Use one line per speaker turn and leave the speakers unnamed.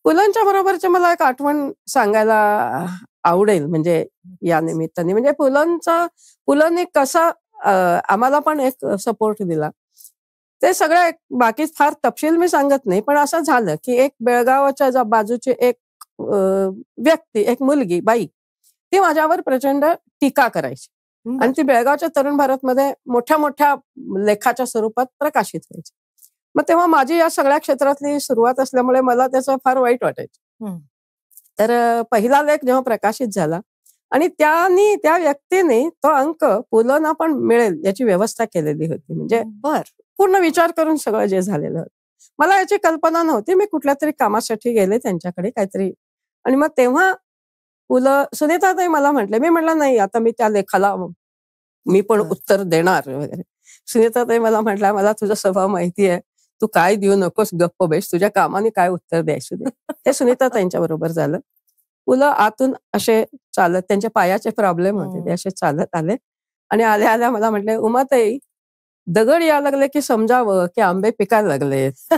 पुलंच्या बरोबरची मला एक आठवण सांगायला आवडेल म्हणजे या निमित्ताने. म्हणजे पुलंनी कसा आम्हाला पण एक सपोर्ट दिला. ते सगळं एक बाकी फार तपशील मी सांगत नाही. पण असं झालं, की एक बेळगावच्या बाजूची एक व्यक्ती, एक मुलगी, बाई, ती माझ्यावर प्रचंड टीका करायची. आणि
बरं.
ती बेळगावच्या तरुण भारतमध्ये मोठ्या-मोठ्या लेखाच्या स्वरूपात प्रकाशित व्हायची. मग तेव्हा माझी या सगळ्या क्षेत्रातली सुरुवात असल्यामुळे मला त्याचं फार वाईट वाटायचं.
हं.
तर पहिला लेख जेव्हा प्रकाशित झाला आणि त्या व्यक्तीने तो अंक पुलंना पण मिळेल याची व्यवस्था केलेली होती. म्हणजे
बरं.
पूर्ण विचार करून सगळं जे झालेलं होतं. मला याची कल्पना नव्हती. मी कुठल्यातरी कामासाठी गेले त्यांच्याकडे काहीतरी आणि मग तेव्हा सुनीताताई मला म्हटले. मी म्हटलं, "नाही, आता मी त्या लेखाला मी पण
उत्तर.
उत्तर देणार वगैरे." सुनीताताई मला म्हटल्या, "मला तुझा स्वभाव माहिती आहे. तू काय देऊ नकोस, गप्प बैस. तुझ्या कामाने काय उत्तर द्यायचं दे." हे सुनीताताईंच्या बरोबर झालं. मुलं आतून असे चालत त्यांच्या पायाचे प्रॉब्लेम होते. ते असे चालत आले आणि आल्या-आल्या मला म्हटले, "उमाताई, दगड यायला लागले की समजावं की आंबे पिकायला लागलेत."